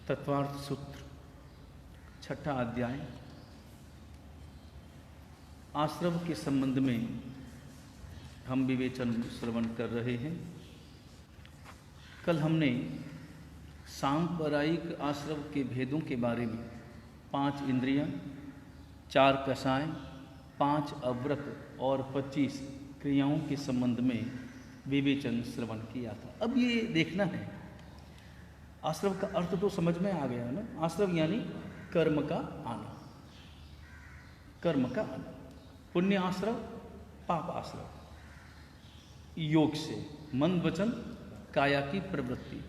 तत्वार्थ सूत्र छठा अध्याय आश्रम के संबंध में हम विवेचन श्रवण कर रहे हैं। कल हमने सांप्रदायिक आश्रम के भेदों के बारे में 5 इंद्रियां, 4 कषाय, 5 अव्रत और 25 क्रियाओं के संबंध में विवेचन श्रवण किया था। अब ये देखना है, आश्रम का अर्थ तो समझ में आ गया ना। आश्रम यानी कर्म का आना, कर्म का आना, पुण्य आश्रम, पाप आश्रम। योग से मन वचन काया की प्रवृत्ति।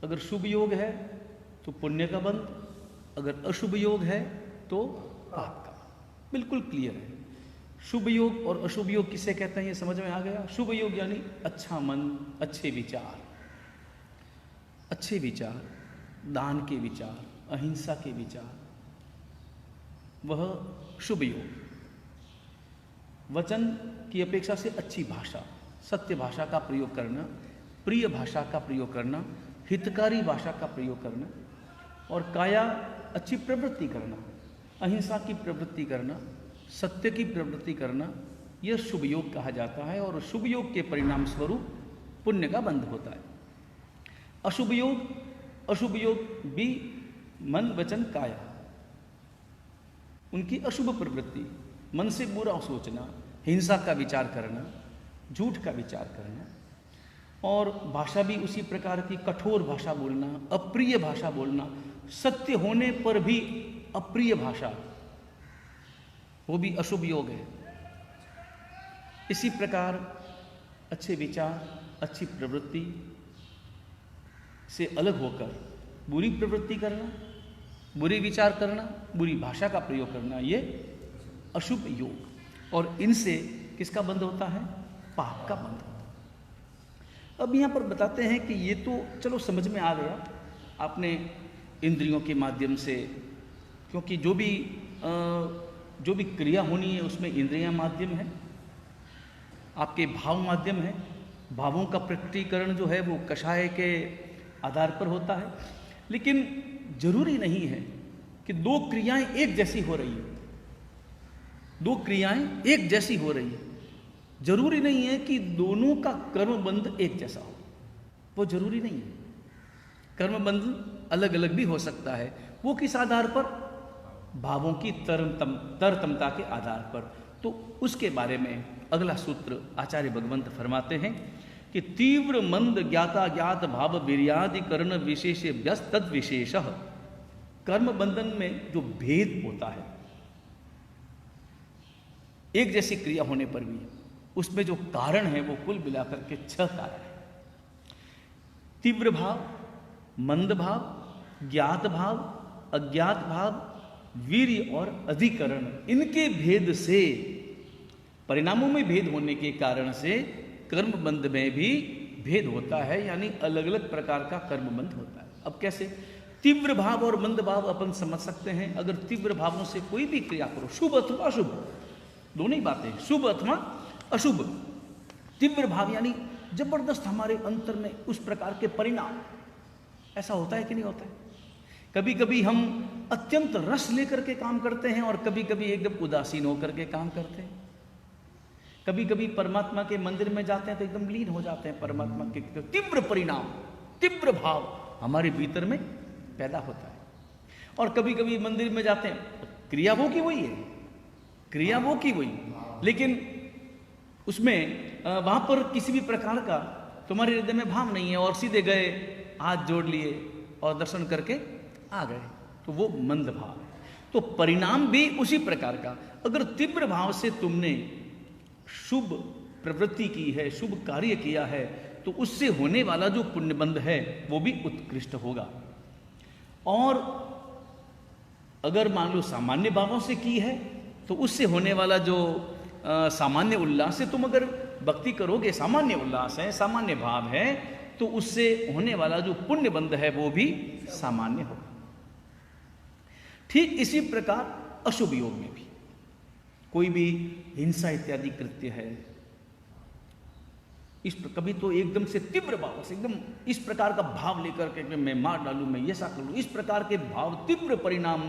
अगर शुभ योग है तो पुण्य का बंध, अगर अशुभ योग है तो पाप का। बिल्कुल क्लियर है। शुभ योग और अशुभ योग किसे कहते हैं ये समझ में आ गया। शुभ योग यानी अच्छा मन, अच्छे विचार, अच्छे विचार, दान के विचार, अहिंसा के विचार, वह शुभ योग। वचन की अपेक्षा से अच्छी भाषा, सत्य भाषा का प्रयोग करना, प्रिय भाषा का प्रयोग करना, हितकारी भाषा का प्रयोग करना। और काया अच्छी प्रवृत्ति करना, अहिंसा की प्रवृत्ति करना, सत्य की प्रवृत्ति करना, यह शुभ योग कहा जाता है। और शुभ योग के परिणाम स्वरूप पुण्य का बंध होता है। अशुभ योग भी मन वचन काया, उनकी अशुभ प्रवृत्ति, मन से बुरा सोचना, हिंसा का विचार करना, झूठ का विचार करना, और भाषा भी उसी प्रकार की कठोर भाषा बोलना, अप्रिय भाषा बोलना, सत्य होने पर भी अप्रिय भाषा, वो भी अशुभ योग है। इसी प्रकार अच्छे विचार, अच्छी प्रवृत्ति से अलग होकर बुरी प्रवृत्ति करना, बुरे विचार करना, बुरी भाषा का प्रयोग करना, ये अशुभ योग। और इनसे किसका बंध होता है? पाप का बंध होता है। अब यहाँ पर बताते हैं कि ये तो चलो समझ में आ गया आपने इंद्रियों के माध्यम से, क्योंकि जो भी क्रिया होनी है उसमें इंद्रियां माध्यम है, आपके भाव माध्यम है। भावों का प्रकटीकरण जो है वो कषाय के आधार पर होता है। लेकिन जरूरी नहीं है कि दो क्रियाएं एक जैसी हो रही है, दो क्रियाएं एक जैसी हो रही है। जरूरी नहीं है कि दोनों का कर्मबंध एक जैसा हो, वो जरूरी नहीं है। कर्मबंध अलग अलग भी हो सकता है। वो किस आधार पर? भावों की तरतमता के आधार पर। तो उसके बारे में अगला सूत्र आचार्य भगवंत फरमाते हैं कि तीव्र मंद ज्ञाता ज्ञात भाव वीर्यादि कर्ण विशेष व्यस्त तद विशेषः। कर्म बंधन में जो भेद होता है, एक जैसी क्रिया होने पर भी उसमें जो कारण है वो कुल मिलाकर के 6 कारण है। तीव्र भाव, मंद भाव, ज्ञात भाव, अज्ञात भाव, वीर्य और अधिकरण, इनके भेद से, परिणामों में भेद होने के कारण से कर्म बंध में भी भेद होता है, यानी अलग अलग प्रकार का कर्म बंध होता है। अब कैसे? तीव्र भाव और मंद भाव अपन समझ सकते हैं। अगर तीव्र भावों से कोई भी क्रिया करो, शुभ अथवा अशुभ, दोनों ही बातें, शुभ अथवा अशुभ। तीव्र भाव यानी जबरदस्त हमारे अंतर में उस प्रकार के परिणाम, ऐसा होता है कि नहीं होता है? कभी कभी हम अत्यंत रस लेकर के काम करते हैं और कभी कभी एकदम उदासीन होकर के काम करते हैं। कभी कभी परमात्मा के मंदिर में जाते हैं तो एकदम लीन हो जाते हैं परमात्मा के। तीव्र परिणाम, तीव्र भाव हमारे भीतर में पैदा होता है। और कभी कभी मंदिर में जाते हैं, क्रिया वो की वही है, क्रिया वो की वही, लेकिन उसमें वहां पर किसी भी प्रकार का तुम्हारे हृदय में भाव नहीं है, और सीधे गए, हाथ जोड़ लिए और दर्शन करके आ गए, तो वो मंद भाव है। तो परिणाम भी उसी प्रकार का। अगर तीव्र भाव से तुमने शुभ प्रवृत्ति की है, शुभ कार्य किया है, तो उससे होने वाला जो पुण्यबंध है वो भी उत्कृष्ट होगा। और अगर मान लो सामान्य भावों से की है तो उससे होने वाला जो सामान्य उल्लास से तुम अगर भक्ति करोगे, सामान्य उल्लास है, सामान्य भाव है, तो उससे होने वाला जो पुण्यबंध है वो भी सामान्य होगा। ठीक इसी प्रकार अशुभ योग में भी कोई भी हिंसा इत्यादि कृत्य है, कभी तो एकदम से तीव्र भाव से एकदम इस प्रकार का भाव लेकर के मैं मार डालूं, मैं ऐसा कर लूं, इस प्रकार के भाव, तीव्र परिणाम,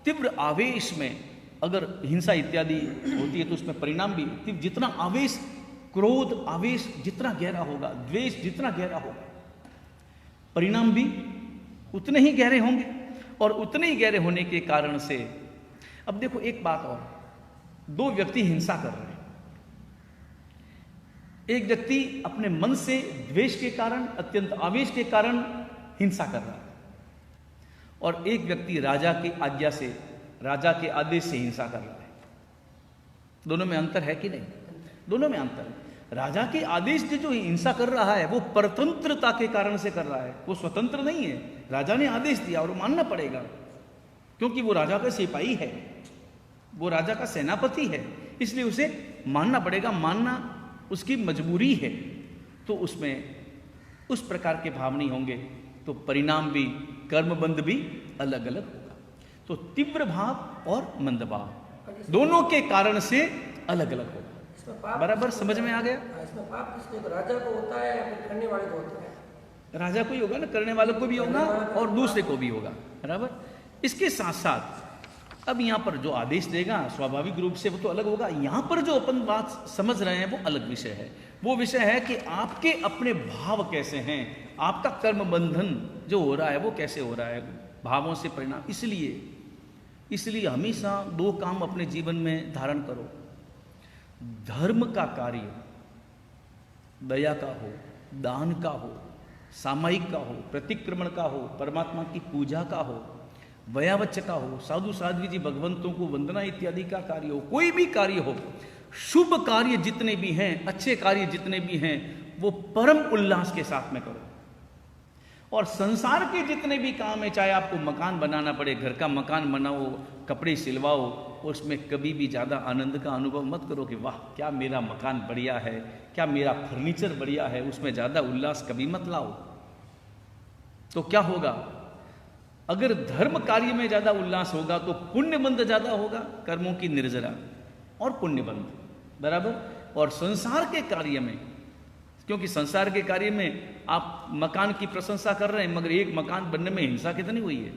तीव्र आवेश में अगर हिंसा इत्यादि होती है तो उसमें परिणाम भी, जितना आवेश, क्रोध आवेश जितना गहरा होगा, द्वेष जितना गहरा होगा, परिणाम भी उतने ही गहरे होंगे। और उतने ही गहरे होने के कारण से, अब देखो एक बात और, दो व्यक्ति हिंसा कर रहे हैं, एक व्यक्ति अपने मन से द्वेष के कारण, अत्यंत आवेश के कारण हिंसा कर रहा है, और एक व्यक्ति राजा की आज्ञा से, राजा के आदेश से हिंसा कर रहा है। दोनों में अंतर है कि नहीं? दोनों में अंतर है। राजा के आदेश से जो हिंसा कर रहा है वो परतंत्रता के कारण से कर रहा है, वो स्वतंत्र नहीं है। राजा ने आदेश दिया और मानना पड़ेगा, क्योंकि वो राजा का सिपाही है, वो राजा का सेनापति है, इसलिए उसे मानना पड़ेगा, मानना उसकी मजबूरी है। तो उसमें उस प्रकार के भाव नहीं होंगे, तो परिणाम भी, कर्मबंध भी अलग अलग होगा। तो तीव्र भाव और मंद भाव दोनों के कारण से अलग अलग होगा। बराबर समझ में आ गया? इसमें पाप किसको, राजा को होता है या फिर करने वाले को होता है? राजा को ही होगा ना, करने वालों को भी होगा और दूसरे को भी होगा। बराबर। इसके साथ साथ अब यहाँ पर जो आदेश देगा स्वाभाविक रूप से वो तो अलग होगा। यहाँ पर जो अपन बात समझ रहे हैं वो अलग विषय है। वो विषय है कि आपके अपने भाव कैसे हैं, आपका कर्म बंधन जो हो रहा है वो कैसे हो रहा है, भावों से परिणाम। इसलिए हमेशा दो काम अपने जीवन में धारण करो। धर्म का कार्य दया का हो, दान का हो, सामायिक का हो, प्रतिक्रमण का हो, परमात्मा की पूजा का हो, वयावच्च का हो, साधु साध्वी जी भगवंतों को वंदना इत्यादि का कार्य हो, कोई भी कार्य हो, शुभ कार्य जितने भी हैं, अच्छे कार्य जितने भी हैं, वो परम उल्लास के साथ में करो। और संसार के जितने भी काम है, चाहे आपको मकान बनाना पड़े, घर का मकान बनाओ, कपड़े सिलवाओ, उसमें कभी भी ज़्यादा आनंद का अनुभव मत करो कि वाह क्या मेरा मकान बढ़िया है, क्या मेरा फर्नीचर बढ़िया है, उसमें ज़्यादा उल्लास कभी मत लाओ। तो क्या होगा? अगर धर्म कार्य में ज़्यादा उल्लास होगा तो पुण्यबंध ज़्यादा होगा, कर्मों की निर्जरा और पुण्यबंध, बराबर। और संसार के कार्य में, क्योंकि संसार के कार्य में आप मकान की प्रशंसा कर रहे हैं, मगर एक मकान बनने में हिंसा कितनी हुई है,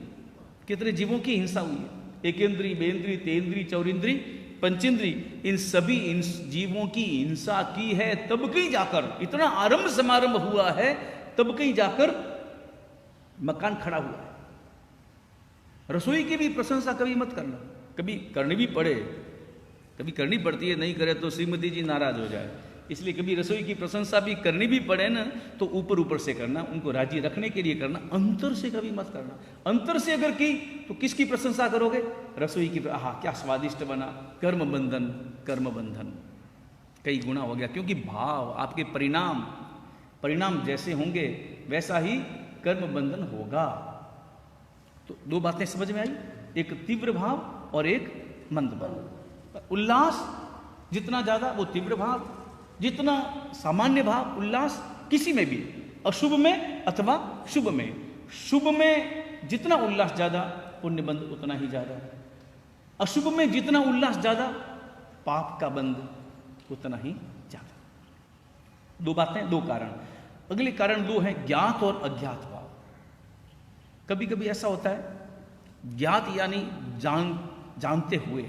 कितने जीवों की हिंसा हुई है। एकेंद्री, बेंद्री, तेंद्री, चौरिंद्री, पंचेंद्री, इन सभी इन जीवों की हिंसा की है, तब कहीं जाकर इतना आरंभ समारंभ हुआ है, तब कहीं जाकर मकान खड़ा हुआ है। रसोई की भी प्रशंसा कभी मत करना, कभी करनी भी पड़े, कभी करनी पड़ती है, नहीं करे तो श्रीमती जी नाराज हो जाए, इसलिए कभी रसोई की प्रशंसा भी करनी भी पड़े ना, तो ऊपर ऊपर से करना, उनको राजी रखने के लिए करना, अंतर से कभी मत करना। अंतर से अगर की तो किसकी प्रशंसा करोगे? रसोई की। आहा क्या स्वादिष्ट बना, कर्म बंधन, कर्म बंधन कई गुना हो गया, क्योंकि भाव आपके परिणाम जैसे होंगे वैसा ही कर्म बंधन होगा। तो दो बातें समझ में आई, एक तीव्र भाव और एक मंद भाव। उल्लास जितना ज्यादा वो तीव्र भाव, जितना सामान्य भाव उल्लास किसी में भी, अशुभ में अथवा शुभ में। शुभ में जितना उल्लास ज्यादा, पुण्यबंध उतना ही ज्यादा। अशुभ में जितना उल्लास ज्यादा, पाप का बंध उतना ही ज्यादा। दो बातें, दो कारण। अगले कारण दो हैं, ज्ञात और अज्ञात भाव। कभी कभी ऐसा होता है, ज्ञात यानी जानते हुए,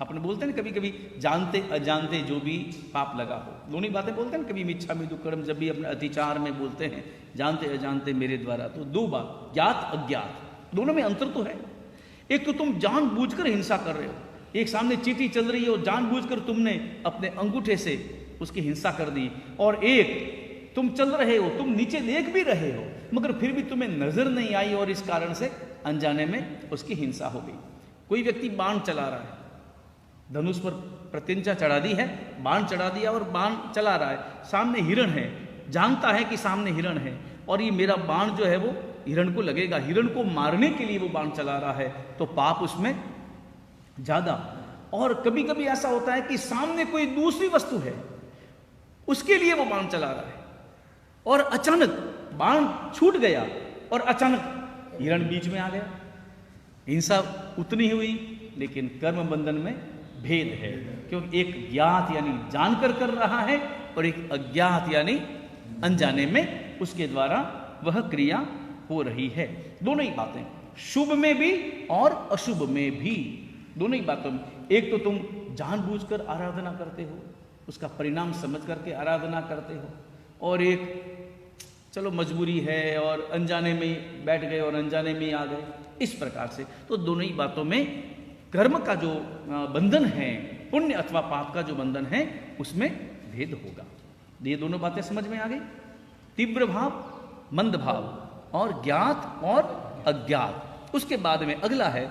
अपने बोलते हैं ना कभी कभी जानते अजानते जो भी पाप लगा हो, दोनों बातें बोलते हैं ना, कभी मिच्छा में दुक्कड़म, जब भी अपने अतिचार में बोलते हैं जानते अजानते मेरे द्वारा। तो दो बात, ज्ञात अज्ञात, दोनों में अंतर तो है। एक तो तुम जानबूझकर हिंसा कर रहे हो, एक सामने चींटी चल रही है और जानबूझकर तुमने अपने अंगूठे से उसकी हिंसा कर दी, और एक तुम चल रहे हो, तुम नीचे देख भी रहे हो, मगर फिर भी तुम्हें नजर नहीं आई और इस कारण से अनजाने में उसकी हिंसा हो गई। कोई व्यक्ति बाण चला रहा है, धनुष पर प्रत्यंचा चढ़ा दी है, बाण चढ़ा दिया और बाण चला रहा है, सामने हिरण है, जानता है कि सामने हिरण है और ये मेरा बाण जो है वो हिरण को लगेगा, हिरण को मारने के लिए वो बाण चला रहा है, तो पाप उसमें ज्यादा। और कभी कभी ऐसा होता है कि सामने कोई दूसरी वस्तु है, उसके लिए वो बाण चला रहा है और अचानक बाण छूट गया और अचानक हिरण बीच में आ गया। हिंसा उतनी हुई, लेकिन कर्म बंधन में भेद है, क्योंकि एक ज्ञात यानी जानकर कर रहा है और एक अज्ञात यानी अनजाने में उसके द्वारा वह क्रिया हो रही है। दोनों ही बातें, शुभ में भी और अशुभ में भी, दोनों ही बातों में। एक तो तुम जानबूझकर आराधना करते हो, उसका परिणाम समझ करके आराधना करते हो, और एक चलो मजबूरी है और अनजाने में ही बैठ गए और अनजाने में ही आ गए, इस प्रकार से। तो दोनों ही बातों में कर्म का जो बंधन है, पुण्य अथवा पाप का जो बंधन है, उसमें भेद होगा। ये दोनों बातें समझ में आ गई, तीव्र भाव, मंद भाव और ज्ञात और अज्ञात। उसके बाद में अगला है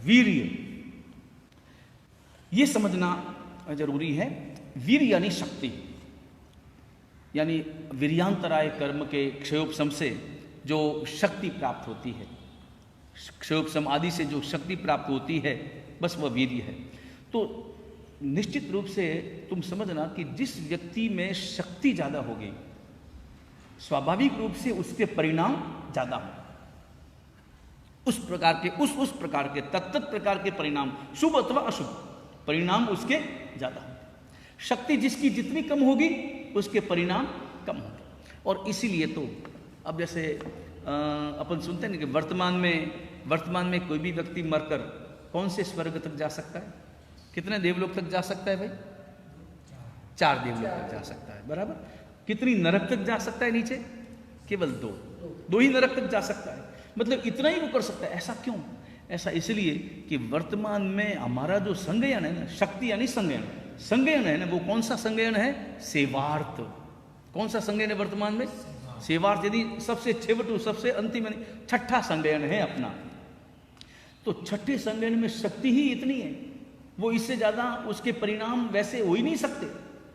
वीर्य। ये समझना जरूरी है, वीर यानी शक्ति, यानी वीर्यांतराय कर्म के क्षयोपशम से जो शक्ति प्राप्त होती है, क्षयोपशम आदि से जो शक्ति प्राप्त होती है, बस वह वीर्य है। तो निश्चित रूप से तुम समझना कि जिस व्यक्ति में शक्ति ज्यादा होगी, स्वाभाविक रूप से उसके परिणाम ज्यादा होंगे। उस प्रकार के तत्त प्रकार के परिणाम, शुभ अथवा अशुभ परिणाम उसके ज्यादा होंगे। शक्ति जिसकी जितनी कम होगी उसके परिणाम कम होंगे। और इसीलिए तो अब जैसे अपन सुनते हैं कि वर्तमान में कोई भी व्यक्ति मरकर कौन से स्वर्ग तक जा सकता है? कितने देवलोक तक जा सकता है भाई? 4 देवलोक तक जा सकता है, बराबर। कितनी नरक तक जा सकता है नीचे? केवल 2 ही नरक तक जा सकता है। मतलब इतना ही वो कर सकता है। ऐसा क्यों? ऐसा इसलिए कि वर्तमान में हमारा जो संज्ञान है ना, शक्ति यानी संज्ञान है ना, वो कौन सा संज्ञान है? सेवार्थ। कौन सा संज्ञान है वर्तमान में? सेवार्थ। यदि सबसे छेवटू, सबसे अंतिम, छठा संज्ञान है अपना। तो छठे संज्ञान में शक्ति ही इतनी है, वो इससे ज्यादा उसके परिणाम वैसे हो ही नहीं सकते।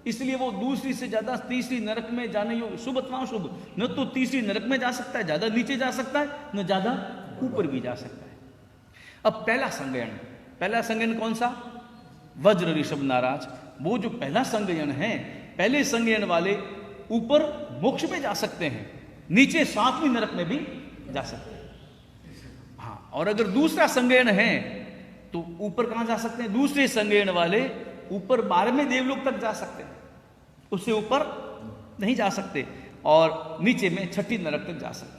इसलिए वो दूसरी से ज्यादा तीसरी नरक में जाने योग्य, शुभ अथवा अशुभ, न तो तीसरी नरक में जा सकता है, ज्यादा नीचे जा सकता है, न ज्यादा ऊपर भी जा सकता है। अब पहला संज्ञान कौन सा? वज्र ऋषभ नाराज। वो जो पहला संज्ञान है, पहले संज्ञान वाले ऊपर मोक्ष में जा सकते हैं, नीचे 7वीं नरक में भी जा सकते हैं। हाँ, और अगर दूसरा संज्ञान है तो ऊपर कहां जा सकते हैं? दूसरे संज्ञान वाले ऊपर 12वें देवलोक तक जा सकते हैं, उससे ऊपर नहीं जा सकते, और नीचे में 6ठी नरक तक जा सकते हैं।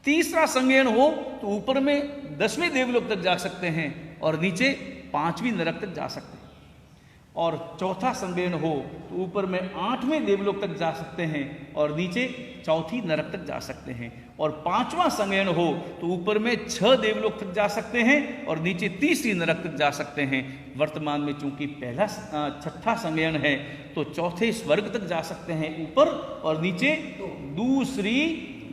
तीसरा संज्ञान हो तो ऊपर में 10वें देवलोक तक जा सकते हैं और नीचे 5वीं नरक तक जा सकते हैं। और चौथा संज्ञान हो तो ऊपर में 8वें देवलोक तक जा सकते हैं और नीचे 4थी नरक तक जा सकते हैं। और 5वां संज्ञान हो तो ऊपर में 6 देवलोक तक जा सकते हैं और नीचे 3री नरक तक जा सकते हैं। वर्तमान में चूंकि पहला छठा संज्ञान है तो 4थे स्वर्ग तक जा सकते हैं ऊपर, और नीचे 2री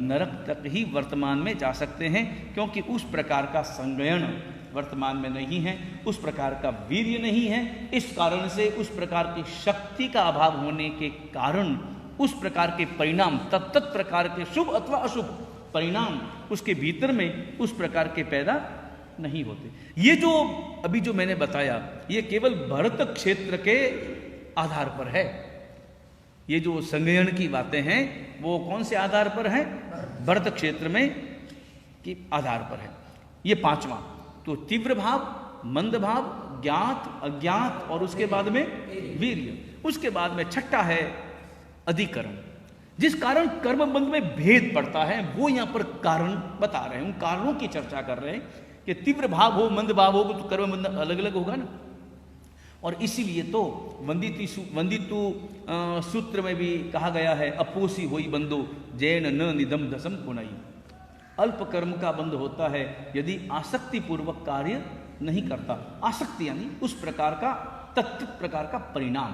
नरक तक ही वर्तमान में जा सकते हैं, क्योंकि उस प्रकार का संज्ञान वर्तमान में नहीं है, उस प्रकार का वीर्य नहीं है। इस कारण से, उस प्रकार की शक्ति का अभाव होने के कारण, उस प्रकार के परिणाम, तत्त प्रकार के शुभ अथवा अशुभ परिणाम उसके भीतर में उस प्रकार के पैदा नहीं होते। ये जो अभी जो मैंने बताया, ये केवल भरत क्षेत्र के आधार पर है। ये जो संज्ञान की बातें हैं वो कौन से आधार पर है? भरत क्षेत्र में के आधार पर है। ये 5वां तो तीव्र भाव, मंद भाव, ज्ञात, अज्ञात, और उसके बाद में वीर्य। उसके बाद में छठा है अधिकरण, जिस कारण कर्म बंध में भेद पड़ता है, वो यहां पर कारण बता रहे हैं। उन कारणों की चर्चा कर रहे हैं कि तीव्र भाव हो, मंद भाव हो तो कर्म बंधन अलग अलग होगा ना। और इसीलिए तो वंदितु सूत्र में भी कहा गया है, अपोसी होई बंदो जैन न निदम दसम पुनई। अल्प कर्म का बंध होता है यदि आसक्ति पूर्वक कार्य नहीं करता। आसक्ति यानी उस प्रकार का तत्व प्रकार का परिणाम,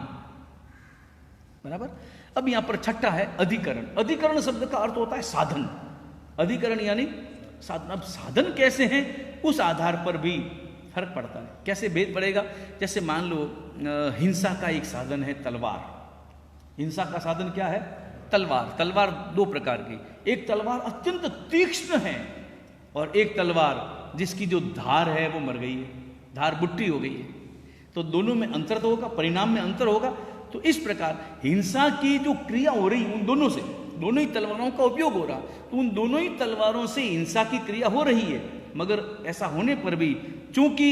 बराबर। अब यहां पर छठा है अधिकरण। अधिकरण शब्द का अर्थ होता है साधन। अधिकरण यानी साधन। अब साधन कैसे हैं, उस आधार पर भी फर्क पड़ता है। कैसे भेद पड़ेगा? जैसे मान लो हिंसा का एक साधन है तलवार। हिंसा का साधन क्या है? तलवार। तलवार 2 प्रकार की, एक तलवार अत्यंत तीक्ष्ण है और एक तलवार जिसकी जो धार है वो मर गई है, धार बुट्टी हो गई है। तो दोनों में अंतर तो होगा, परिणाम में अंतर होगा। तो इस प्रकार हिंसा की जो क्रिया हो रही उन दोनों से, दोनों ही तलवारों का उपयोग हो रहा, तो उन दोनों ही तलवारों से हिंसा की क्रिया हो रही है। मगर ऐसा होने पर भी चूंकि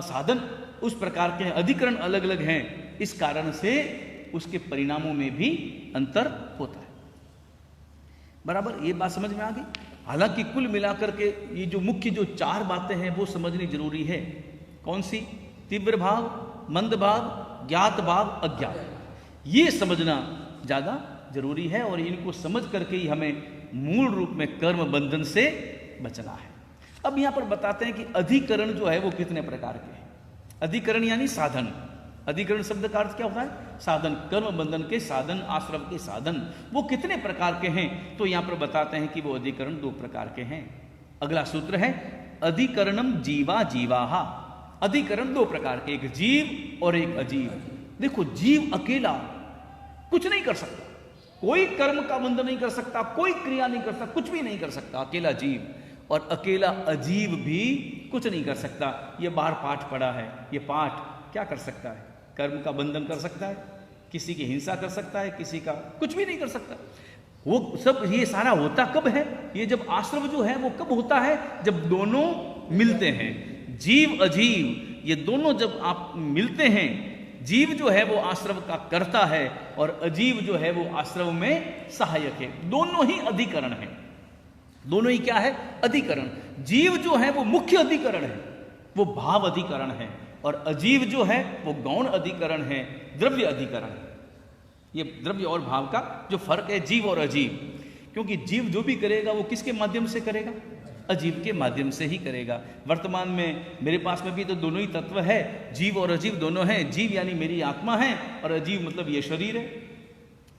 साधन उस प्रकार के अधिकरण अलग अलग हैं, इस कारण से उसके परिणामों में भी अंतर होता है। बराबर, ये बात समझ में आ गई। हालांकि कुल मिलाकर के ये जो मुख्य जो 4 बातें हैं वो समझनी जरूरी है। कौन सी? तीव्र भाव, मंद भाव, ज्ञात भाव, अज्ञात, ये समझना ज्यादा जरूरी है और इनको समझ करके ही हमें मूल रूप में कर्म बंधन से बचना है। अब यहां पर बताते हैं कि अधिकरण जो है वो कितने प्रकार के हैं। अधिकरण यानी साधन। अधिकरण शब्द का अर्थ क्या होता है? साधन। कर्म बंधन के साधन, आश्रम के साधन, वो कितने प्रकार के हैं? तो यहां पर बताते हैं कि वो अधिकरण 2 प्रकार के हैं। अगला सूत्र है अधिकरणम जीवा जीवाहा। अधिकरण 2 प्रकार के, एक जीव और एक अजीव। देखो, जीव अकेला कुछ नहीं कर सकता, कोई कर्म का बंधन नहीं कर सकता, कोई क्रिया नहीं कर सकता, कुछ भी नहीं कर सकता, अकेला जीव। और अकेला अजीव भी कुछ नहीं कर सकता। ये बाहर पाठ पढ़ा है, ये पाठ क्या कर सकता है? कर्म का बंधन कर सकता है, किसी की हिंसा कर सकता है, किसी का कुछ भी नहीं कर सकता। वो सब ये सारा होता कब है? ये जब आश्रम जो है वो कब होता है? जब दोनों मिलते हैं, जीव अजीव ये दोनों जब आप मिलते हैं। जीव जो है वो आश्रम का कर्ता है और अजीव जो है वो आश्रम में सहायक है। दोनों ही अधिकरण है, दोनों ही क्या है? अधिकरण। जीव जो है वो मुख्य अधिकरण है, वो भाव अधिकरण है, और अजीव जो है वो गौण अधिकरण है, द्रव्य अधिकरण है। ये द्रव्य और भाव का जो फर्क है, जीव और अजीव। क्योंकि जीव जो भी करेगा वो किसके माध्यम से करेगा? अजीव के माध्यम से ही करेगा। वर्तमान में मेरे पास में भी तो दोनों ही तत्व है, जीव और अजीव दोनों हैं। जीव यानी मेरी आत्मा है, और अजीव मतलब ये शरीर है।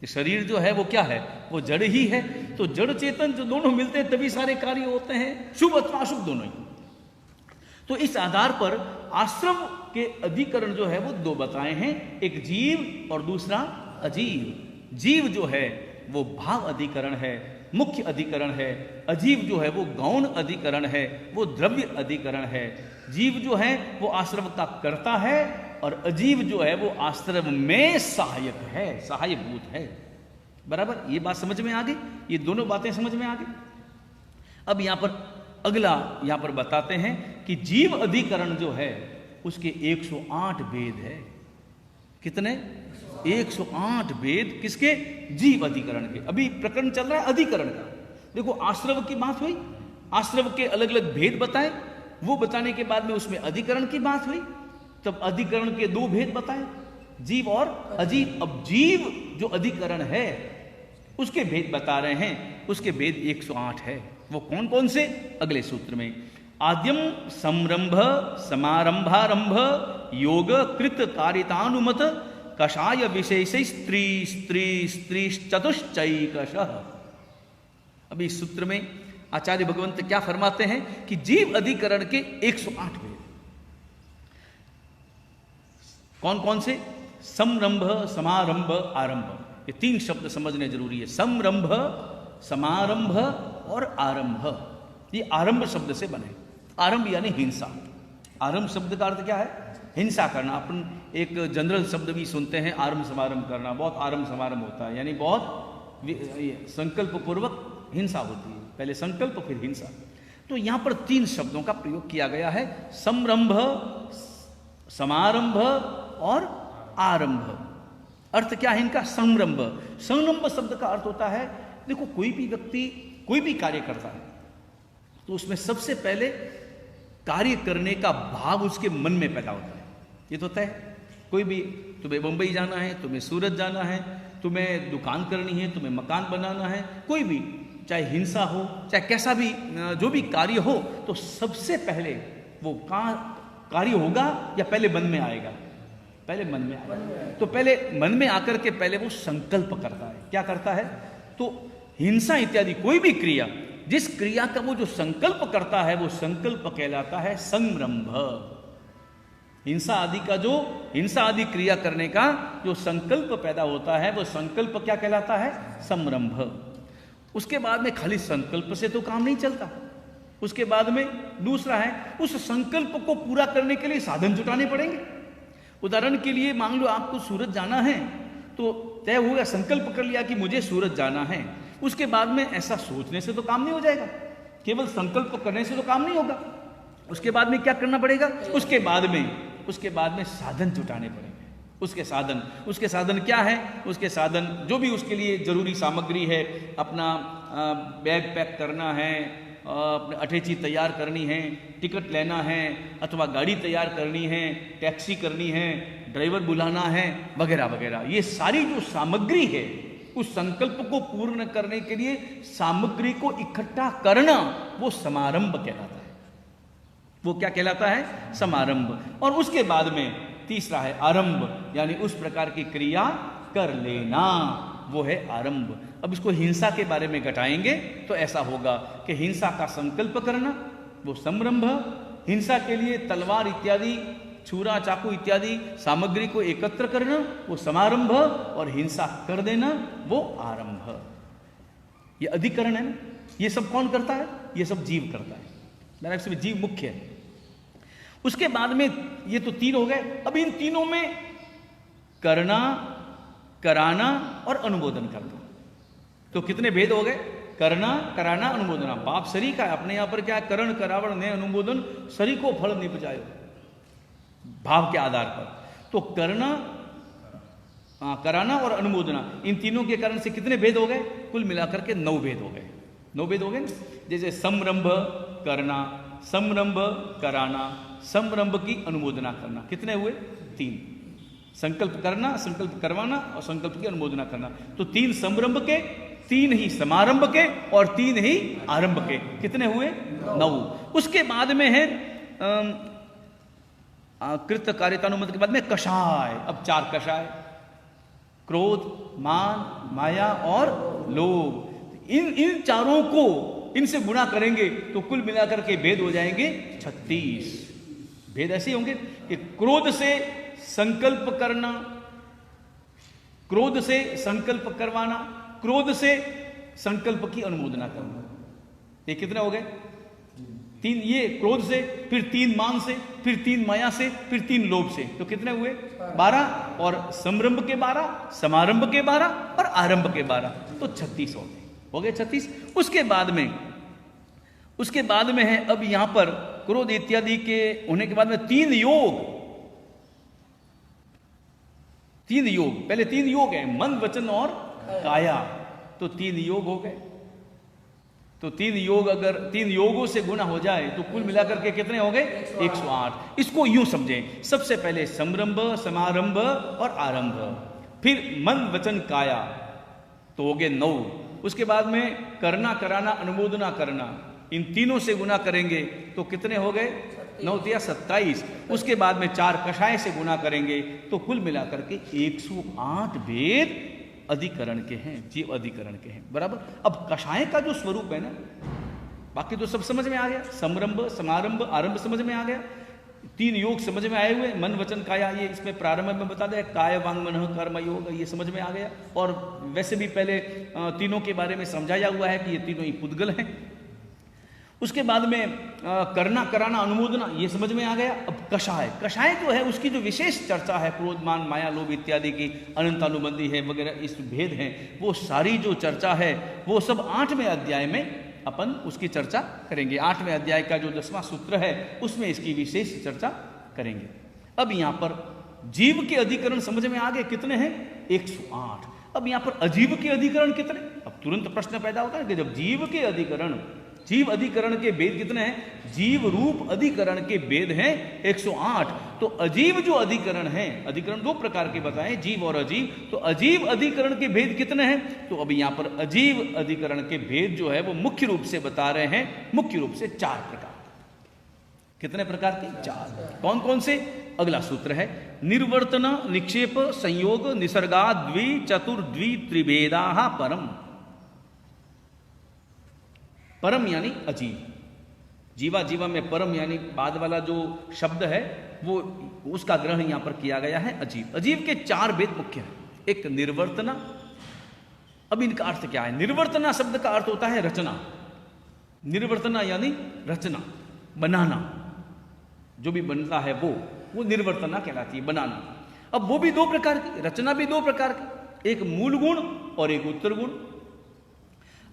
ये शरीर जो है वो क्या है? वो जड़ ही है। तो जड़ चेतन जो दोनों मिलते हैं तभी सारे कार्य होते हैं, शुभ अथवा अशुभ दोनों ही। तो इस आधार पर आश्रम के अधिकरण जो है वो 2 बताए हैं, एक जीव और दूसरा अजीव। जीव जो है वो भाव अधिकरण है, मुख्य अधिकरण है। अजीव जो है वो गौण अधिकरण है, वो द्रव्य अधिकरण है। जीव जो है वो आश्रम का कर्ता है, और अजीव जो है वो आश्रम में सहायक है, सहायभूत है। बराबर, ये बात समझ में आ गई? ये दोनों बातें समझ में आ गई। अब यहां पर अगला यहां पर बताते हैं कि जीव अधिकरण जो है उसके 108 भेद है। कितने? 108 भेद किसके? जीव अधिकरण के। अभी प्रकरण चल रहा है अधिकरण का। देखो, आश्रम की बात हुई, आश्रम के अलग अलग भेद बताए, वो बताने के बाद में उसमें अधिकरण की बात हुई, तब अधिकरण के 2 भेद बताए, जीव और अजीव। अब जीव जो अधिकरण है उसके भेद बता रहे हैं, उसके भेद 108 है। वो कौन कौन से? अगले सूत्र में। आद्यम संरंभ समारंभारंभ योग कृत कारितानुमत कषाय विशेष स्त्री स्त्री स्त्री चतुश्चैकश। अभी इस सूत्र में आचार्य भगवंत क्या फरमाते हैं कि जीव अधिकरण के 108 भेद। कौन कौन से? समरंभ, समारंभ, आरंभ। ये 3 शब्द समझने जरूरी है। समरंभ, समारंभ और आरंभ। ये आरंभ शब्द से बने। आरंभ यानी हिंसा। आरंभ शब्द का अर्थ क्या है? हिंसा करना। अपन एक जनरल शब्द भी सुनते हैं, आरंभ समारंभ करना। बहुत आरंभ समारंभ होता है, यानी बहुत संकल्प पूर्वक हिंसा होती है। पहले संकल्प फिर हिंसा। तो यहां पर 3 शब्दों का प्रयोग किया गया है, समरंभ, समारंभ और आरंभ। अर्थ क्या है इनका? संरंभ। संरंभ शब्द का अर्थ होता है, देखो कोई भी व्यक्ति कोई भी कार्य करता है तो उसमें सबसे पहले कार्य करने का भाव उसके मन में पैदा होता है। ये तो तय। कोई भी, तुम्हें मुंबई जाना है, तुम्हें सूरत जाना है, तुम्हें दुकान करनी है, तुम्हें मकान बनाना है, कोई भी, चाहे हिंसा हो, चाहे कैसा भी जो भी कार्य हो, तो सबसे पहले वो कार्य होगा या पहले मन में आएगा? पहले मन में आएगा। तो पहले मन में आकर के पहले वो संकल्प करता है। क्या करता है? तो हिंसा इत्यादि कोई भी क्रिया, जिस क्रिया का वो जो संकल्प करता है वो संकल्प कहलाता है संरंभ। हिंसा आदि का जो हिंसा आदि क्रिया करने का जो संकल्प पैदा होता है वो संकल्प क्या कहलाता है? संरंभ। उसके बाद में खाली संकल्प से तो काम नहीं चलता। उसके बाद में दूसरा है, उस संकल्प को पूरा करने के लिए साधन जुटाने पड़ेंगे। उदाहरण के लिए मान लो आपको सूरत जाना है, तो तय हो गया, संकल्प कर लिया कि मुझे सूरत जाना है। उसके बाद में ऐसा सोचने से तो काम नहीं हो जाएगा, केवल संकल्प करने से तो काम नहीं होगा। उसके बाद में क्या करना पड़ेगा? उसके बाद में साधन जुटाने पड़ेंगे। उसके साधन क्या है? उसके साधन जो भी उसके लिए जरूरी सामग्री है, अपना बैग पैक करना है, अपने अटैची तैयार करनी है, टिकट लेना है, अथवा गाड़ी तैयार करनी है, टैक्सी करनी है, ड्राइवर बुलाना है, वगैरह वगैरह। ये सारी जो सामग्री है, उस संकल्प को पूर्ण करने के लिए सामग्री को इकट्ठा करना, वो समारंभ कहलाता है। वो क्या कहलाता है? समारंभ। और उसके बाद में तीसरा है आरंभ, यानी उस प्रकार की क्रिया कर लेना, वो है आरंभ। अब इसको हिंसा के बारे में घटाएंगे तो ऐसा होगा कि हिंसा का संकल्प करना वो संरंभ, हिंसा के लिए तलवार इत्यादि, छुरा चाकू इत्यादि सामग्री को एकत्र करना वो समारंभ, और हिंसा कर देना वो आरंभ। ये अधिकरण है ना। ये सब कौन करता है? ये सब जीव करता है। मेरा इसमें जीव मुख्य है। उसके बाद में ये तो तीन हो गए। अब इन तीनों में करना, कराना और अनुमोदन करना, तो कितने भेद हो गए? करना, कराना, अनुमोदना। बाप सरी का है, अपने यहां पर क्या है? करण, करावण, ने अनुमोदन, सरी को फल निपजायो, भाव के आधार पर। तो करना, कराना और अनुमोदना, इन तीनों के कारण से कितने भेद हो गए? कुल मिलाकर के 9 भेद हो गए। 9 भेद हो गए ना। जैसे समरंभ करना, समरंभ कराना, समरंभ की अनुमोदना करना, कितने हुए? 3। संकल्प करना, संकल्प करवाना और संकल्प की अनुमोदना करना। तो 3 समरंभ के, 3 ही समारंभ के और 3 ही आरंभ के, कितने हुए? 9। उसके बाद में है कृत कारितानुमति के बाद में कषाय। अब 4 कषाय, क्रोध, मान, माया और लोभ। इन चारों को इनसे गुणा करेंगे तो कुल मिलाकर के भेद हो जाएंगे 36। भेद ऐसे होंगे कि क्रोध से संकल्प करना, क्रोध से संकल्प करवाना, क्रोध से संकल्प की अनुमोदना करना। ये कितने हो गए? 3 ये क्रोध से, फिर 3 मान से, फिर 3 माया से, फिर 3 लोभ से, तो कितने हुए? 12। और समरंभ के 12, समारंभ के 12 और आरंभ के 12, तो 36 हो गए 36। उसके बाद में है अब यहां पर क्रोध इत्यादि के होने के बाद में 3 योग। 3 योग, पहले 3 योग है, मन, वचन और काया, तो 3 योग हो गए। तो 3 योग अगर 3 योगों से गुना हो जाए तो कुल मिलाकर के कितने हो गए? 108। इसको यूं समझें, सबसे पहले समरंभ, समारंभ और आरंभ, फिर मन, वचन, काया, तो हो गए 9। उसके बाद में करना, कराना, अनुमोदना करना, इन तीनों से गुना करेंगे तो कितने हो गए? 9 या 27। उसके बाद में 4 कषाय से गुना करेंगे तो कुल मिलाकर के 108 भेद अधिकरण के हैं, जीव अधिकरण के हैं। बराबर। अब कषाय का जो स्वरूप है ना, बाकी तो सब समझ में आ गया। समरंभ, समारंभ, आरंभ समझ में आ गया। 3 योग समझ में आए हुए, मन, वचन, काया, ये इसमें प्रारंभ में बता दिया, काय, वांग, मन, कर्म, योग, ये समझ में आ गया। और वैसे भी पहले तीनों के बारे में समझाया हुआ है कि ये तीनों ही पुद्गल हैं। उसके बाद में करना, कराना, अनुमोदना, ये समझ में आ गया। अब कषाय, कषाय जो है उसकी जो विशेष चर्चा है, क्रोध, मान, माया, लोभ इत्यादि की अनंतानुबंधी है वगैरह, इस भेद हैं, वो सारी जो चर्चा है वो सब 8वें अध्याय में अपन उसकी चर्चा करेंगे। 8वें अध्याय का जो 10वां सूत्र है उसमें इसकी विशेष चर्चा करेंगे। अब यहाँ पर जीव के अधिकरण समझ में आ गए, कितने हैं? 108। अब यहाँ पर अजीव के अधिकरण कितने? अब तुरंत प्रश्न पैदा होता है कि जब जीव के अधिकरण, जीव अधिकरण के भेद कितने हैं? जीव रूप अधिकरण के भेद हैं 108। तो अजीव जो अधिकरण है, अधिकरण 2 प्रकार के बताएं, जीव और अजीव, तो अजीव अधिकरण के भेद कितने हैं? तो अभी यहां पर अजीव अधिकरण के भेद जो है वो मुख्य रूप से बता रहे हैं, मुख्य रूप से 4 प्रकार। कितने प्रकार के? 4। कौन कौन से? अगला सूत्र है, निर्वर्तन, निक्षेप, संयोग, निसर्गा, द्वि, चतुर्द्वि, त्रिभेदा परम। परम यानी अजीव, जीवा जीवा में परम यानी बाद वाला जो शब्द है वो उसका ग्रहण यहां पर किया गया है अजीव। अजीव के 4 भेद मुख्य हैं। एक निर्वर्तना। अब इनका अर्थ क्या है? निर्वर्तना शब्द का अर्थ होता है रचना। निर्वर्तना यानी रचना, बनाना, जो भी बनता है वो निर्वर्तना कहलाती है, बनाना। अब वो भी 2 प्रकार की, रचना भी 2 प्रकार की, एक मूल गुण और एक उत्तर गुण।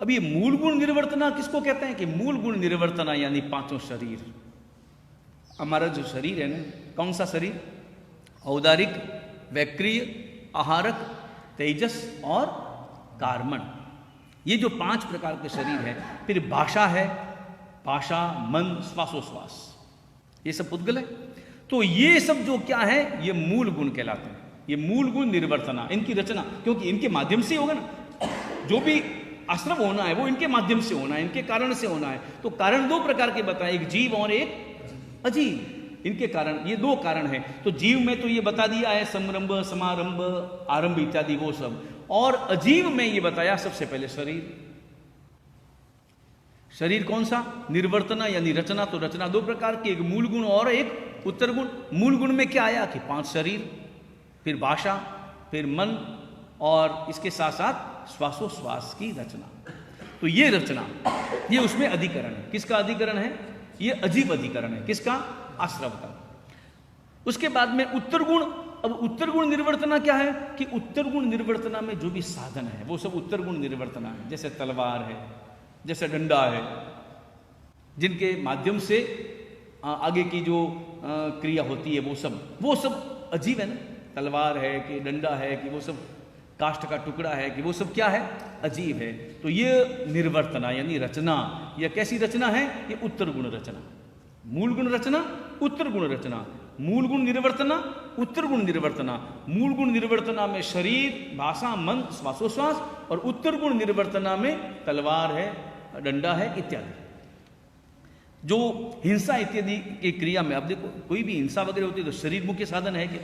अब ये मूल गुण निर्वर्तना किसको कहते हैं? कि मूल गुण निर्वर्तना यानी 5 शरीर। हमारा जो शरीर है ना, कौन सा शरीर? औदारिक, वैक्रिय, आहारक, तेजस और कार्मण, ये जो 5 प्रकार के शरीर है। फिर भाषा है, भाषा, मन, श्वासोश्वास, ये सब पुद्गल है। तो ये सब जो क्या है, ये मूल गुण कहलाते हैं। ये मूल गुण निर्वर्तना, इनकी रचना, क्योंकि इनके माध्यम से होगा ना, जो भी आश्रम होना है वो इनके माध्यम से होना है, इनके कारण से होना है। तो कारण 2 प्रकार के बताए, एक जीव और एक अजीव। इनके कारण, ये 2 कारण हैं। तो जीव में तो ये बता दिया है, समरंभ, समारंभ, आरंभ इत्यादि वो सब। और अजीव में ये बताया सबसे पहले शरीर। शरीर कौन सा? निर्वर्तना यानी रचना। तो रचना 2 प्रकार की, एक मूल गुण और एक उत्तर गुण। मूल गुण में क्या आया कि 5 शरीर, फिर भाषा, फिर मन, और इसके साथ साथ श्वासोश्वास की रचना। तो ये रचना, ये उसमें अधिकरण है। किसका अधिकरण है? ये अजीब अधिकरण है। किसका? आश्रव का। उसके बाद में उत्तर गुण। अब उत्तर गुण निर्वर्तना क्या है कि उत्तर गुण निर्वर्तना में जो भी साधन है वो सब उत्तर गुण निर्वर्तना है। जैसे तलवार है, जैसे डंडा है, जिनके माध्यम से आगे की जो क्रिया होती है वो सब अजीब है ना। तलवार है कि डंडा है कि वो सब काष्ठ का टुकड़ा है कि वो सब क्या है? अजीब है। तो ये निर्वर्तना यानी रचना, यह कैसी रचना है? ये उत्तर गुण रचना। मूल गुण रचना, उत्तर गुण रचना। मूल गुण निर्वर्तना, उत्तर गुण निर्वर्तना। मूल गुण निर्वर्तना में शरीर, भाषा, मन, श्वासोश्वास, और उत्तर गुण निर्वर्तना में तलवार है, डंडा है इत्यादि। जो हिंसा इत्यादि की क्रिया में, अब देखो कोई भी हिंसा वगैरह होती है तो शरीर मुख्य साधन है क्या?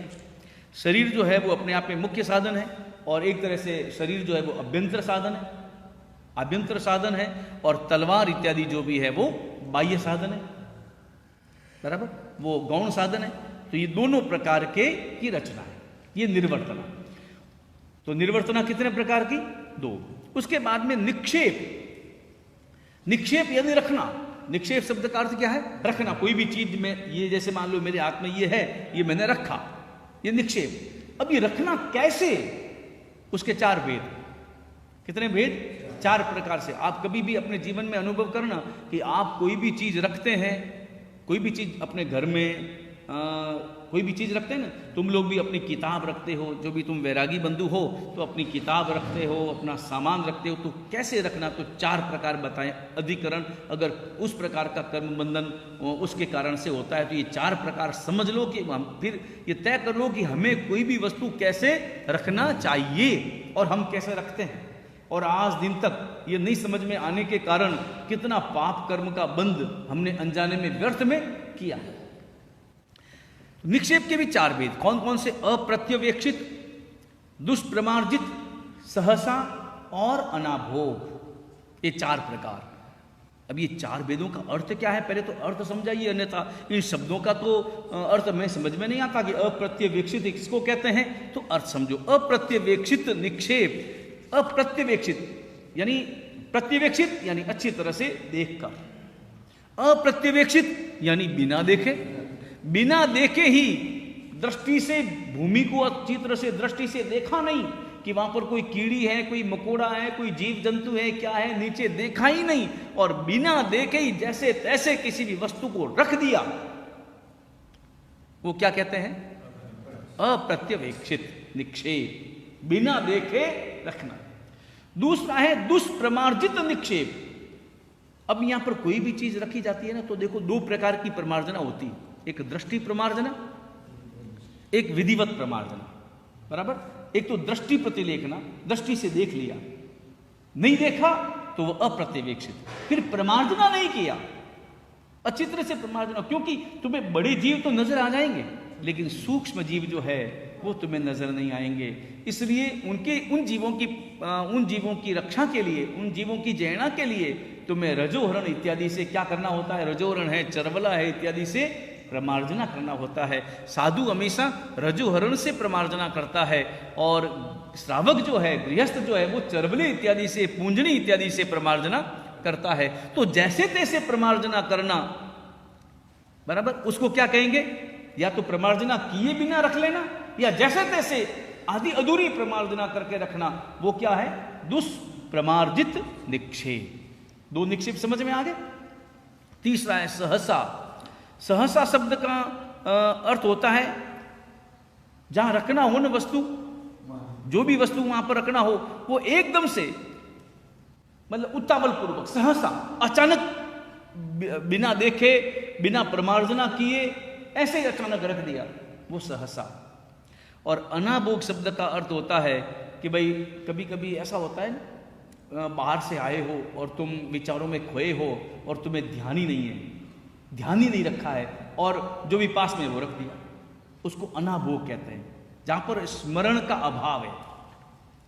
शरीर जो है वो अपने आप में मुख्य साधन है, और एक तरह से शरीर जो है वो अभ्यंतर साधन है, आभ्यंतर साधन है, और तलवार इत्यादि जो भी है वो बाह्य साधन है, बराबर, वो गौण साधन है। तो ये दोनों प्रकार की रचना है, ये निर्वर्तना। तो निर्वर्तना कितने प्रकार की? 2। उसके बाद में निक्षेप। निक्षेप यानी रखना। निक्षेप शब्द का अर्थ क्या है? रखना। कोई भी चीज में, ये जैसे मान लो मेरे हाथ में ये है, ये मैंने रखा, ये निक्षेप। अब ये रखना कैसे? उसके 4 भेद। कितने भेद? 4 प्रकार से। आप कभी भी अपने जीवन में अनुभव करना कि आप कोई भी चीज रखते हैं, कोई भी चीज अपने घर में कोई भी चीज रखते हैं ना, तुम लोग भी अपनी किताब रखते हो, जो भी तुम वैरागी बंधु हो तो अपनी किताब रखते हो, अपना सामान रखते हो। तो कैसे रखना? तो 4 प्रकार बताएं। अधिकरण, अगर उस प्रकार का कर्म बंधन उसके कारण से होता है तो ये 4 प्रकार समझ लो कि हम, फिर ये तय कर लो कि हमें कोई भी वस्तु कैसे रखना चाहिए और हम कैसे रखते हैं। और आज दिन तक ये नहीं समझ में आने के कारण कितना पाप कर्म का बंध हमने अनजाने में व्यर्थ में किया है। निक्षेप के भी 4 भेद। कौन कौन से? अप्रत्यवेक्षित, दुष्प्रमार्जित, सहसा और अनाभोग। ये 4 प्रकार। अब ये 4 भेदों का अर्थ क्या है? पहले तो अर्थ समझाइए, अन्यथा इन शब्दों का तो अर्थ में समझ में नहीं आता कि अप्रत्यवेक्षित किसको कहते हैं। तो अर्थ समझो। अप्रत्यवेक्षित निक्षेप। अप्रत्यवेक्षित यानी, प्रत्यवेक्षित यानी अच्छी तरह से देखकर, अप्रत्यवेक्षित यानी बिना देखे। बिना देखे ही, दृष्टि से भूमि को अच्छी तरह से दृष्टि से देखा नहीं कि वहां पर कोई कीड़ी है, कोई मकोड़ा है, कोई जीव जंतु है, क्या है, नीचे देखा ही नहीं, और बिना देखे ही जैसे तैसे किसी भी वस्तु को रख दिया, वो क्या कहते हैं? अप्रत्यवेक्षित निक्षेप। बिना देखे रखना। दूसरा है दुष्प्रमार्जित निक्षेप। अब यहां पर कोई भी चीज रखी जाती है ना, तो देखो 2 प्रकार की प्रमार्जना होती है। एक दृष्टि प्रमार्जना, एक विधिवत प्रमार्जना, बराबर। एक तो दृष्टि प्रतिलेखना, दृष्टि से देख लिया, नहीं देखा तो वह अप्रत्यवेक्षित। फिर प्रमार्जना नहीं किया, अच्छी तरह से प्रमार्जना, क्योंकि तुम्हें बड़े जीव तो नजर आ जाएंगे लेकिन सूक्ष्म जीव जो है वो तुम्हें नजर नहीं आएंगे। इसलिए उन जीवों की रक्षा के लिए, उन जीवों की जैना के लिए तुम्हें रजोहरण इत्यादि से क्या करना होता है? रजोहरण है, चरवला है इत्यादि से प्रमार्जना करना होता है। साधु हमेशा रजोहरण से प्रमार्जना करता है, और श्रावक जो है, गृहस्थ जो है, वो चरवले इत्यादि से, पूंजनी इत्यादि से प्रमार्जना करता है। तो जैसे तैसे प्रमार्जना करना, बराबर, उसको क्या कहेंगे? या तो प्रमार्जना किए बिना रख लेना, या जैसे तैसे आधी अधूरी प्रमार्जना करके रखना, वो क्या है? दुष्प्रमार्जित निक्षेप। 2 निक्षेप समझ में आ गए। तीसरा है सहसा। सहसा शब्द का अर्थ होता है जहां रखना हो ना वस्तु, जो भी वस्तु वहां पर रखना हो, वो एकदम से मतलब उतावल पूर्वक, सहसा, अचानक, बिना देखे, बिना प्रमार्जना किए, ऐसे ही अचानक रख दिया, वो सहसा। और अनाभोग शब्द का अर्थ होता है कि भाई कभी कभी ऐसा होता है ना, बाहर से आए हो और तुम विचारों में खोए हो और तुम्हें ध्यान ही नहीं है, ध्यान ही नहीं रखा है, और जो भी पास में वो रख दिया, उसको अनाभोग कहते हैं, जहां पर स्मरण का अभाव है।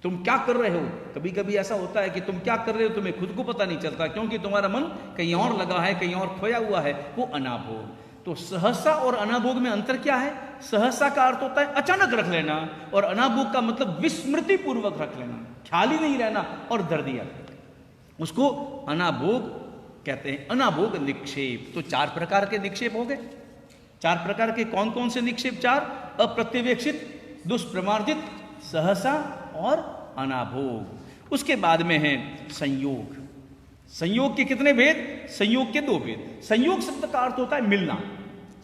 तुम क्या कर रहे हो, कभी कभी ऐसा होता है कि तुम क्या कर रहे हो तुम्हें खुद को पता नहीं चलता, क्योंकि तुम्हारा मन कहीं और लगा है, कहीं और खोया हुआ है, वो अनाभोग। तो सहसा और अनाभोग में अंतर क्या है? सहसा का अर्थ होता है अचानक रख लेना, और अनाभोग का मतलब विस्मृति पूर्वक रख लेना, ख्याल ही नहीं रहना और धर दिया, उसको अनाभोग कहते हैं। अनाभोग निक्षेप, तो 4 प्रकार के निक्षेप हो गए। 4 प्रकार के कौन कौन से निक्षेप? 4, अप्रत्यवेक्षित, दुष्प्रमार्जित, सहसा और अनाभोग। उसके बाद में है संयोग। संयोग के कितने भेद? संयोग के 2 भेद। संयोग शब्द का अर्थ होता है मिलना।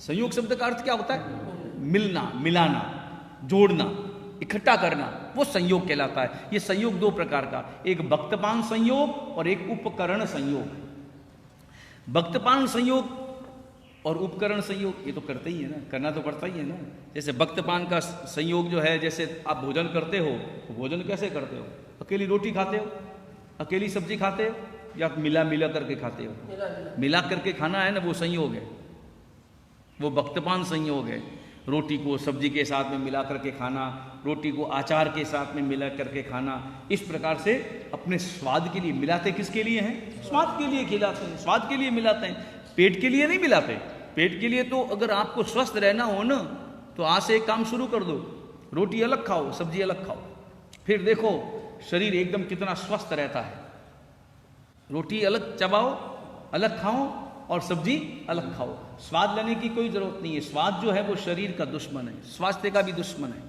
संयोग शब्द का अर्थ क्या होता है? मिलना, मिलाना, जोड़ना, इकट्ठा करना, वो संयोग कहलाता है। ये संयोग 2 प्रकार का, एक भक्तपान संयोग और एक उपकरण संयोग। भक्तपान संयोग और उपकरण संयोग ये तो करते ही है ना, करना तो पड़ता ही है ना। जैसे भक्तपान का संयोग जो है, जैसे आप भोजन करते हो तो भोजन कैसे करते हो? अकेली रोटी खाते हो, अकेली सब्जी खाते हो, या मिला मिला करके खाते हो? मिला करके खाना है ना, वो संयोग है, वो भक्तपान संयोग है। रोटी को सब्जी के साथ में मिला करके खाना, रोटी को अचार के साथ में मिला करके खाना, इस प्रकार से अपने स्वाद के लिए मिलाते। किसके लिए हैं? स्वाद के लिए खिलाते हैं, स्वाद के लिए मिलाते हैं, पेट के लिए नहीं मिलाते। पेट के लिए तो अगर आपको स्वस्थ रहना हो ना, तो आज से एक काम शुरू कर दो, रोटी अलग खाओ, सब्जी अलग खाओ, फिर देखो शरीर एकदम कितना स्वस्थ रहता है। रोटी अलग चबाओ, अलग खाओ, और सब्जी अलग खाओ। स्वाद लेने की कोई जरूरत नहीं है, स्वाद जो है वो शरीर का दुश्मन है, स्वास्थ्य का भी दुश्मन है।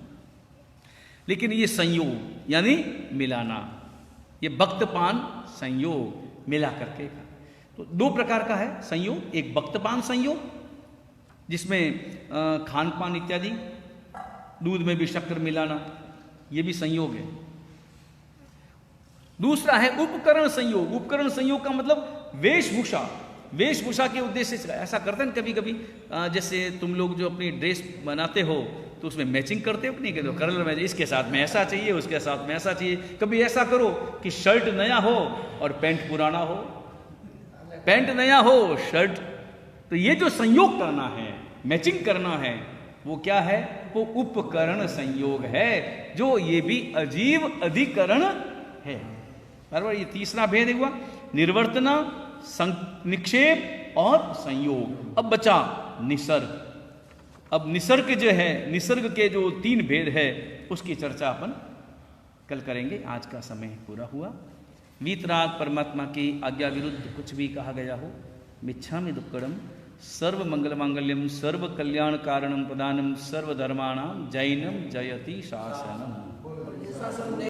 लेकिन ये संयोग यानी मिलाना, ये भक्तपान संयोग, मिला करके खा। तो 2 प्रकार का है संयोग, एक भक्तपान संयोग जिसमें खान पान इत्यादि, दूध में भी शक्कर मिलाना, ये भी संयोग है। दूसरा है उपकरण संयोग। उपकरण संयोग का मतलब वेशभूषा, वेशभूषा के उद्देश्य से ऐसा करते हैं कभी कभी, जैसे तुम लोग जो अपनी ड्रेस बनाते हो तो उसमें मैचिंग करते हो कि नहीं करते हो? कलर मैच, इसके साथ में ऐसा चाहिए, उसके साथ में ऐसा चाहिए। कभी ऐसा करो कि शर्ट नया हो और पैंट पुराना हो, पैंट नया हो शर्ट, तो ये जो संयोग करना है, मैचिंग करना है, वो क्या है? वो उपकरण संयोग है, जो ये भी अजीव अधिकरण है। बराबर, ये तीसरा भेद हुआ, निर्वर्तना, निक्षेप और संयोग। अब बचा निसर्ग। अब निसर्ग जो है, निसर्ग के जो 3 भेद है, उसकी चर्चा अपन कल करेंगे। आज का समय पूरा हुआ। वीतराग परमात्मा की आज्ञा विरुद्ध कुछ भी कहा गया हो, मिच्छामि दुक्कडम। सर्व मंगल मांगल्यम, सर्व कल्याण कारणम प्रदानम, सर्व धर्माणाम जैनम जयति शासनम।